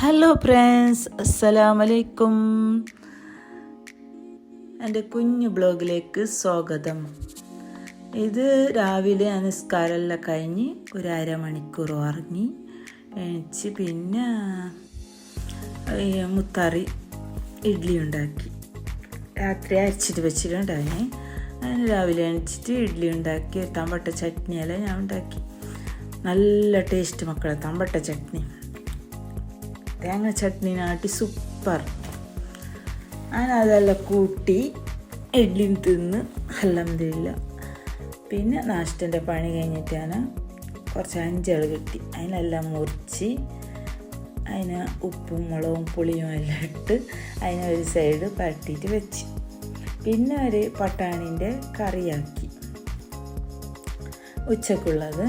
Hello friends, അസ്സലാമലൈക്കും. എൻ്റെ കുഞ്ഞു ബ്ലോഗിലേക്ക് സ്വാഗതം. ഇത് രാവിലെ നിസ്കാരമെല്ലാം കഴിഞ്ഞ് ഒരു അരമണിക്കൂർ ഉറങ്ങി എണിച്ച് പിന്നെ മുത്താറി ഇഡ്ഡലി ഉണ്ടാക്കി. രാത്രി അരച്ചിട്ട് വെച്ചിട്ടുണ്ടായി. അതിന് രാവിലെ എണിച്ചിട്ട് ഇഡ്ഡലി ഉണ്ടാക്കി. തമ്പട്ട ചട്നിയെല്ലാം ഞാൻ ഉണ്ടാക്കി. നല്ല ടേസ്റ്റ് മക്കളെ, തമ്പട്ട ചട്നി, തേങ്ങ ചട്നി നാട്ടി സൂപ്പർ. അതെല്ലാം കൂട്ടി ഇഡ്ഡലി തിന്ന് അൽഹംദുലില്ലാ. പിന്നെ നാഷ്ടൻ്റെ പണി കഴിഞ്ഞിട്ടാണ് കുറച്ച് അഞ്ചൾ കിട്ടി. അതിനെല്ലാം മുറിച്ച് അതിന് ഉപ്പും മുളകും പുളിയും എല്ലാം ഇട്ട് അതിനെ ഒരു സൈഡ് പരട്ടിയിട്ട് വെച്ച് പിന്നെ ഒരു പട്ടാണിൻ്റെ കറിയാക്കി. ഉച്ചക്കുള്ളത്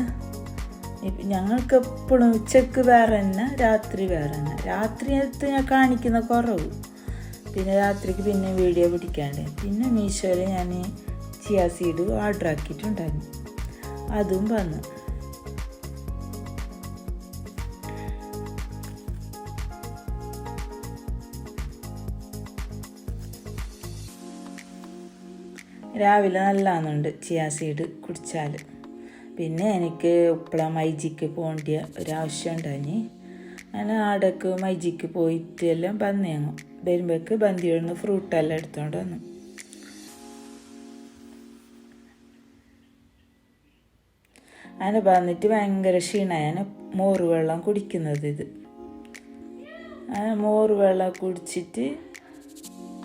ഞങ്ങൾക്ക് എപ്പോഴും ഉച്ചക്ക് വേറെ തന്നെ, രാത്രി വേറെ തന്നെ. രാത്രിയത്ത് ഞാൻ കാണിക്കുന്ന കുറവ്, പിന്നെ രാത്രിക്ക് പിന്നെ വീഡിയോ പിടിക്കാണ്ട്. പിന്നെ മീഷോയിൽ ഞാൻ ചിയ സീഡ് ഓർഡർ ആക്കിയിട്ടുണ്ടായിരുന്നു, അതും വന്നു. രാവിലെ നല്ലതാണെന്നുണ്ട് ചിയ സീഡ് കുടിച്ചാൽ. പിന്നെ എനിക്ക് ഇപ്പോഴാണ് മൈജിക്ക് പോകേണ്ട ഒരാവശ്യം ഉണ്ടായി. ഞാൻ ആടക്ക് മൈജിക്ക് പോയിട്ട് എല്ലാം വന്നേങ്ങും. വരുമ്പോഴേക്ക് ബന്ധിയിടുന്ന ഫ്രൂട്ടെല്ലാം എടുത്തോണ്ട് വന്നു. അങ്ങനെ വന്നിട്ട് ഭയങ്കര ക്ഷീണമാണ്. മോറ് വെള്ളം കുടിക്കുന്നത്. ഇത് അങ്ങനെ മോറ് വെള്ളം കുടിച്ചിട്ട്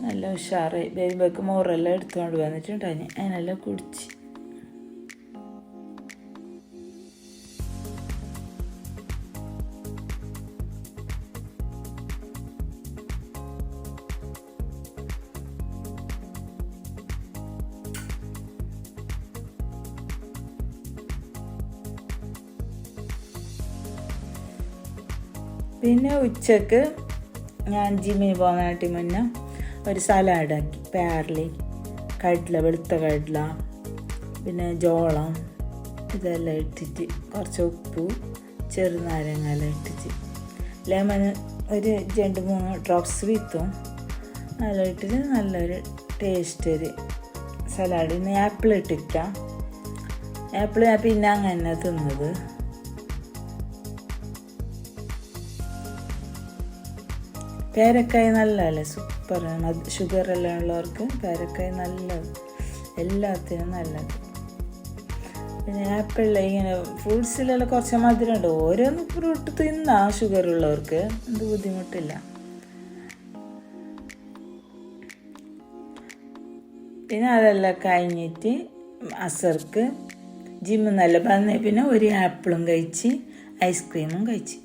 നല്ല ഉഷാറായി. വരുമ്പോഴേക്ക് മോറെല്ലാം എടുത്തുകൊണ്ട് വന്നിട്ടുണ്ടായി. അതിനെല്ലാം കുടിച്ച് പിന്നെ ഉച്ചക്ക് ഞാൻ ജിമ്മിന് പോകാനായിട്ട് മുന്നേ ഒരു സലാഡാക്കി. പാർലി, കടല, വെളുത്ത കടല, പിന്നെ ജോളം ഇതെല്ലാം ഇട്ടിട്ട് കുറച്ച് ഉപ്പ്, ചെറുനാരങ്ങെല്ലാം ഇട്ടിട്ട് ലെമൺ ഒരു 2-3 ഡ്രോപ്സ് വീത്തും അതെല്ലാം ഇട്ടിട്ട് നല്ലൊരു ടേസ്റ്റ് ഒരു സലാഡ്. ഇന്ന് ആപ്പിൾ ഇട്ടിട്ട. ആപ്പിൾ ഞാൻ പിന്നെ അങ്ങനെ തിന്നത്. പേരക്കായ നല്ലതല്ലേ, സൂപ്പറാണ്. ഷുഗറെല്ലാം ഉള്ളവർക്ക് പേരക്കായ നല്ലത്, എല്ലാത്തിനും നല്ലത്. പിന്നെ ആപ്പിളിൽ ഇങ്ങനെ ഫ്രൂട്ട്സിലെല്ലാം കുറച്ച് മധുരമുണ്ട്. ഓരോന്ന് ഫ്രൂട്ട് തിന്നാ ഷുഗർ ഉള്ളവർക്ക് എന്ത് ബുദ്ധിമുട്ടില്ല. പിന്നെ അതെല്ലാം കഴിഞ്ഞിട്ട് അസർക്ക് ജിമ്മിൽ നല്ല വന്നേ പിന്നെ ഒരു ആപ്പിളും കഴിച്ച് ഐസ്ക്രീമും കഴിച്ച്.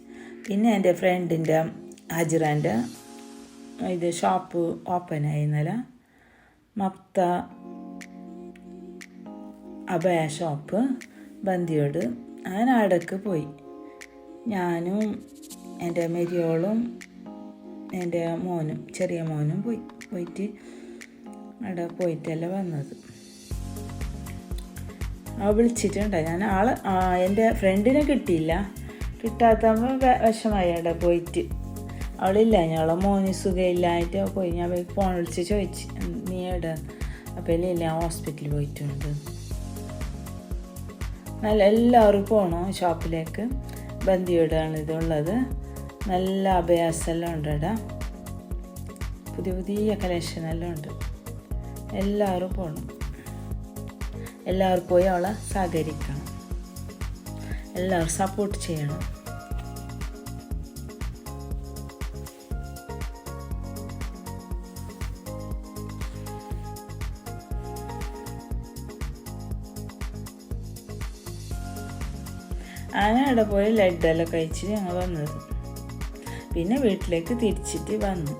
പിന്നെ എൻ്റെ ഫ്രണ്ടിൻ്റെ ഹജിറാൻ്റെ ഇത് ഷോപ്പ് ഓപ്പൺ ആയിരുന്നല്ല, മപ്ത അഭയ ഷോപ്പ് ബന്ദിയോട്. അങ്ങനെ അവിടേക്ക് പോയി. ഞാനും എൻ്റെ മെരിയോളും എൻ്റെ മോനും ചെറിയ മോനും പോയിട്ട് അവിടെ പോയിട്ടല്ല വന്നത്. വിളിച്ചിട്ടുണ്ടായി ഞാൻ എൻ്റെ ഫ്രണ്ടിനെ കിട്ടിയില്ല. കിട്ടാത്തപ്പോൾ വിഷമായി അവിടെ പോയിട്ട്. അവളില്ല, ഞങ്ങളെ മോന് സുഖമില്ലായിട്ട് പോയി. ഞാൻ ഫോൺ വിളിച്ച് ചോദിച്ചു നീ എവിടെ? അപ്പോൾ ഇല്ല, ഹോസ്പിറ്റലിൽ പോയിട്ടുണ്ട്. നല്ല എല്ലാവരും പോകണം ഷോപ്പിലേക്ക്. ബന്ദിയോടാണ് ഇതുള്ളത്. നല്ല അഭയാസെല്ലാം ഉണ്ട് അവിടെ. പുതിയ പുതിയ കളക്ഷനെല്ലാം ഉണ്ട്. എല്ലാവരും പോകണം. എല്ലാവരും പോയി അവളെ സഹകരിക്കണം. എല്ലാവരും സപ്പോർട്ട് ചെയ്യണം. അങ്ങനെ അവിടെ പോയി ലഡ്ഡെല്ലാം കഴിച്ചിട്ട് ഞങ്ങൾ വന്നത്. പിന്നെ വീട്ടിലേക്ക് തിരിച്ചിട്ട് വന്നു.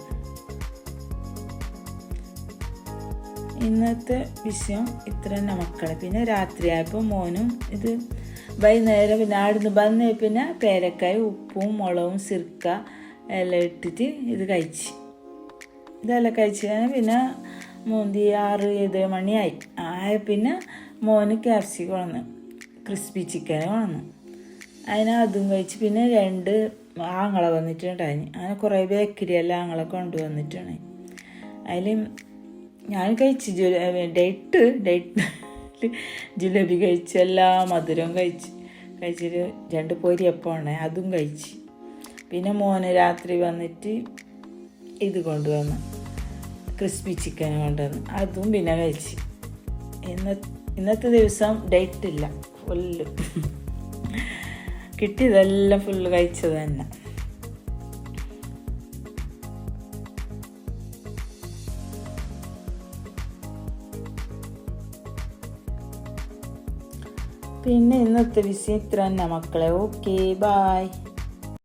ഇന്നത്തെ വിഷയം ഇത്ര തന്നെ മക്കളെ. പിന്നെ രാത്രിയായപ്പോൾ മോനും ഇത് വൈകുന്നേരം പിന്നെ അവിടുന്ന് വന്നേ പിന്നെ പേരക്കായ ഉപ്പും മുളകും സിർക്ക എല്ലാം ഇട്ടിട്ട് ഇത് കഴിച്ച്. ഇതെല്ലാം കഴിച്ച് പിന്നെ 6-7 മണിയായി. പിന്നെ മോന് ക്യാപ്സിക്കം വന്നു, ക്രിസ്പി ചിക്കൻ വന്നു. അതിന് അതും കഴിച്ച് പിന്നെ 2 ആങ്ങളെ വന്നിട്ടുണ്ടായി. അങ്ങനെ കുറേ ബേക്കറി എല്ലാം ആങ്ങളെ കൊണ്ടുവന്നിട്ടാണ്. അതിൽ ഞാൻ കഴിച്ച് ഡേറ്റ് ജിലേബി കഴിച്ച്, എല്ലാ മധുരവും കഴിച്ചിട്ട് 2 പൊരിയപ്പമാണ് അതും കഴിച്ച്. പിന്നെ മോന് രാത്രി വന്നിട്ട് ഇത് കൊണ്ടുവന്നു, ക്രിസ്പി ചിക്കൻ കൊണ്ടുവന്നു, അതും പിന്നെ കഴിച്ച്. ഇന്നത്തെ ദിവസം ഡേറ്റ് ഇല്ല, ഫുള്ള് കിട്ടിയതെല്ലാം ഫുള്ള് കഴിച്ചത് തന്നെ. പിന്നെ ഇന്നത്തെ വിഷയം ഇത്ര തന്നെ മക്കളെ. Okay, bye.